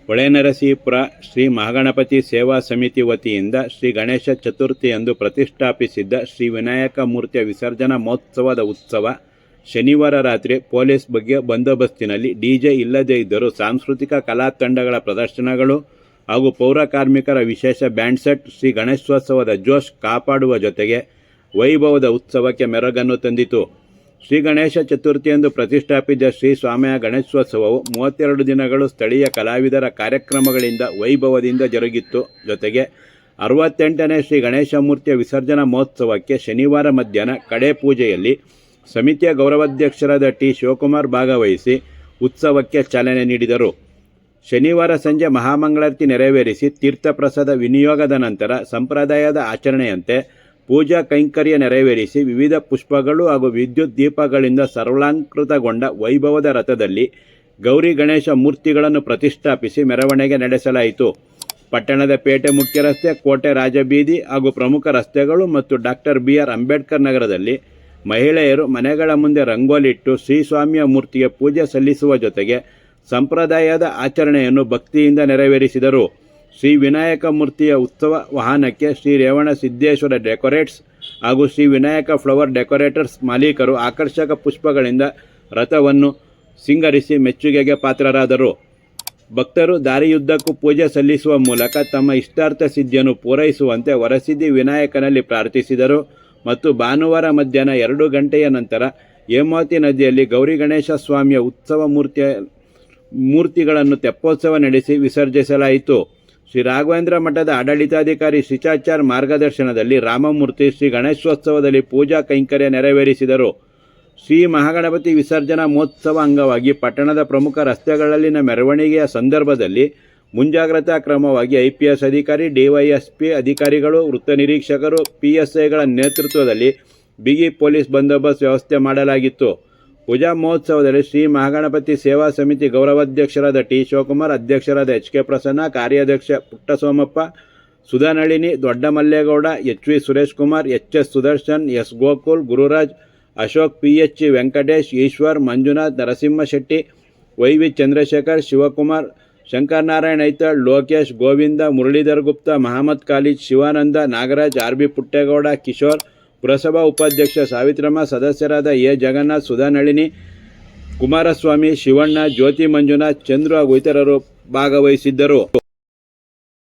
ಹೊಳೆನರಸೀಪುರ ಶ್ರೀ ಮಹಾಗಣಪತಿ ಸೇವಾ ಸಮಿತಿ ವತಿಯಿಂದ ಶ್ರೀ ಗಣೇಶ ಚತುರ್ಥಿಯಂದು ಪ್ರತಿಷ್ಠಾಪಿಸಿದ್ದ ಶ್ರೀ ವಿನಾಯಕ ಮೂರ್ತಿಯ ವಿಸರ್ಜನಾ ಮಹೋತ್ಸವದ ಉತ್ಸವ ಶನಿವಾರ ರಾತ್ರಿ ಪೊಲೀಸ್ ಬಗ್ಗೆ ಬಂದೋಬಸ್ತಿನಲ್ಲಿ ಡಿಜೆ ಇಲ್ಲದೇ ಇದ್ದರೂ ಸಾಂಸ್ಕೃತಿಕ ಕಲಾ ತಂಡಗಳ ಪ್ರದರ್ಶನಗಳು ಹಾಗೂ ಪೌರ ಕಾರ್ಮಿಕರ ವಿಶೇಷ ಬ್ಯಾಂಡ್ ಸೆಟ್ ಶ್ರೀ ಗಣೇಶೋತ್ಸವದ ಜೋಶ್ ಕಾಪಾಡುವ ಜೊತೆಗೆ ವೈಭವದ ಉತ್ಸವಕ್ಕೆ ಮೆರುಗನ್ನು ತಂದಿತು. ಶ್ರೀ ಗಣೇಶ ಚತುರ್ಥಿಯಂದು ಪ್ರತಿಷ್ಠಾಪಿಸಿದ ಶ್ರೀ ಸ್ವಾಮಿಯ ಗಣೇಶೋತ್ಸವವು 32 ದಿನಗಳು ಸ್ಥಳೀಯ ಕಲಾವಿದರ ಕಾರ್ಯಕ್ರಮಗಳಿಂದ ವೈಭವದಿಂದ ಜರುಗಿತ್ತು. ಜೊತೆಗೆ 68ನೇ ಶ್ರೀ ಗಣೇಶ ಮೂರ್ತಿಯ ವಿಸರ್ಜನಾ ಮಹೋತ್ಸವಕ್ಕೆ ಶನಿವಾರ ಮಧ್ಯಾಹ್ನ ಕಡೆ ಪೂಜೆಯಲ್ಲಿ ಸಮಿತಿಯ ಗೌರವಾಧ್ಯಕ್ಷರಾದ ಟಿ ಶಿವಕುಮಾರ್ ಭಾಗವಹಿಸಿ ಉತ್ಸವಕ್ಕೆ ಚಾಲನೆ ನೀಡಿದರು. ಶನಿವಾರ ಸಂಜೆ ಮಹಾಮಂಗಳಾರತಿ ನೆರವೇರಿಸಿ ತೀರ್ಥಪ್ರಸಾದ ವಿನಿಯೋಗದ ನಂತರ ಸಂಪ್ರದಾಯದ ಆಚರಣೆಯಂತೆ ಪೂಜಾ ಕೈಂಕರ್ಯ ನೆರವೇರಿಸಿ ವಿವಿಧ ಪುಷ್ಪಗಳು ಹಾಗೂ ವಿದ್ಯುತ್ ದೀಪಗಳಿಂದ ಸರ್ವಾಲಂಕೃತಗೊಂಡ ವೈಭವದ ರಥದಲ್ಲಿ ಗೌರಿ ಗಣೇಶ ಮೂರ್ತಿಗಳನ್ನು ಪ್ರತಿಷ್ಠಾಪಿಸಿ ಮೆರವಣಿಗೆ ನಡೆಸಲಾಯಿತು. ಪಟ್ಟಣದ ಪೇಟೆ ಮುಖ್ಯ ರಸ್ತೆ, ಕೋಟೆ ರಾಜಬೀದಿ ಹಾಗೂ ಪ್ರಮುಖ ರಸ್ತೆಗಳು ಮತ್ತು ಡಾಕ್ಟರ್ ಬಿ.ಆರ್. ಅಂಬೇಡ್ಕರ್ ನಗರದಲ್ಲಿ ಮಹಿಳೆಯರು ಮನೆಗಳ ಮುಂದೆ ರಂಗೋಲಿ ಇಟ್ಟು ಶ್ರೀಸ್ವಾಮಿಯ ಮೂರ್ತಿಗೆ ಪೂಜೆ ಸಲ್ಲಿಸುವ ಜೊತೆಗೆ ಸಂಪ್ರದಾಯದ ಆಚರಣೆಯನ್ನು ಭಕ್ತಿಯಿಂದ ನೆರವೇರಿಸಿದರು. ಶ್ರೀ ವಿನಾಯಕ ಮೂರ್ತಿಯ ಉತ್ಸವ ವಾಹನಕ್ಕೆ ಶ್ರೀ ರೇವಣ ಸಿದ್ದೇಶ್ವರ ಡೆಕೋರೇಟ್ಸ್ ಹಾಗೂ ಶ್ರೀ ವಿನಾಯಕ ಫ್ಲವರ್ ಡೆಕೋರೇಟರ್ಸ್ ಮಾಲೀಕರು ಆಕರ್ಷಕ ಪುಷ್ಪಗಳಿಂದ ರಥವನ್ನು ಸಿಂಗರಿಸಿ ಮೆಚ್ಚುಗೆಗೆ ಪಾತ್ರರಾದರು. ಭಕ್ತರು ದಾರಿಯುದ್ದಕ್ಕೂ ಪೂಜೆ ಸಲ್ಲಿಸುವ ಮೂಲಕ ತಮ್ಮ ಇಷ್ಟಾರ್ಥ ಸಿದ್ಧಿಯನ್ನು ಪೂರೈಸುವಂತೆ ವರಸಿದ್ಧಿ ವಿನಾಯಕನಲ್ಲಿ ಪ್ರಾರ್ಥಿಸಿದರು ಮತ್ತು ಭಾನುವಾರ ಮಧ್ಯಾಹ್ನ 2 ಗಂಟೆಯ ನಂತರ ಹೇಮಾವತಿ ನದಿಯಲ್ಲಿ ಗೌರಿ ಗಣೇಶ ಸ್ವಾಮಿಯ ಉತ್ಸವ ಮೂರ್ತಿಗಳನ್ನು ತೆಪ್ಪೋತ್ಸವ ನಡೆಸಿ ವಿಸರ್ಜಿಸಲಾಯಿತು. ಶ್ರೀ ರಾಘವೇಂದ್ರ ಮಠದ ಆಡಳಿತಾಧಿಕಾರಿ ಶಿಷ್ಟಾಚಾರ್ ಮಾರ್ಗದರ್ಶನದಲ್ಲಿ ರಾಮಮೂರ್ತಿ ಶ್ರೀ ಗಣೇಶೋತ್ಸವದಲ್ಲಿ ಪೂಜಾ ಕೈಂಕರ್ಯ ನೆರವೇರಿಸಿದರು. ಶ್ರೀ ಮಹಾಗಣಪತಿ ವಿಸರ್ಜನಾ ಮಹೋತ್ಸವ ಅಂಗವಾಗಿ ಪಟ್ಟಣದ ಪ್ರಮುಖ ರಸ್ತೆಗಳಲ್ಲಿನ ಮೆರವಣಿಗೆಯ ಸಂದರ್ಭದಲ್ಲಿ ಮುಂಜಾಗ್ರತಾ ಕ್ರಮವಾಗಿ ಐಪಿಎಸ್ ಅಧಿಕಾರಿ, ಡಿವೈಎಸ್ಪಿ ಅಧಿಕಾರಿಗಳು, ವೃತ್ತ ನಿರೀಕ್ಷಕರು, ಪಿಎಸ್ಐಗಳ ನೇತೃತ್ವದಲ್ಲಿ ಬಿಗಿ ಪೊಲೀಸ್ ಬಂದೋಬಸ್ತ್ ವ್ಯವಸ್ಥೆ ಮಾಡಲಾಗಿತ್ತು. ಪೂಜಾ ಮಹೋತ್ಸವದಲ್ಲಿ ಶ್ರೀ ಮಹಾಗಣಪತಿ ಸೇವಾ ಸಮಿತಿ ಗೌರವಾಧ್ಯಕ್ಷರಾದ ಟಿ ಶಿವಕುಮಾರ್, ಅಧ್ಯಕ್ಷರಾದ ಎಚ್.ಕೆ. ಪ್ರಸನ್ನ, ಕಾರ್ಯಾಧ್ಯಕ್ಷ Puttasomappa, Sudhanalini, Doddamallegowda, H V. Suresh Kumar, H S. Sudarshan, S. Gokul, Gururaj, Ashok, P H. Venkatesh, Eshwar, Manjunath, Narasimhashetty, Y V. Chandrashekar, Shivakumar, Shankaranarayana Aithal, Lokesh, Govinda, Muralidhar Gupta, Mohammed Khalid, Shivananda, Nagaraj, R B. Puttegowda, Kishore, ಪುರಸಭಾ ಉಪಾಧ್ಯಕ್ಷ ಸಾವಿತ್ರಮ್ಮ, ಸದಸ್ಯರಾದ ಎ. ಜಗನ್ನಾಥ್, ಸುಧಾನಳಿನಿ, ಕುಮಾರಸ್ವಾಮಿ, ಶಿವಣ್ಣ, ಜ್ಯೋತಿ ಮಂಜುನಾಥ್, ಚಂದ್ರು ಹಾಗೂ ಇತರರು ಭಾಗವಹಿಸಿದ್ದರು.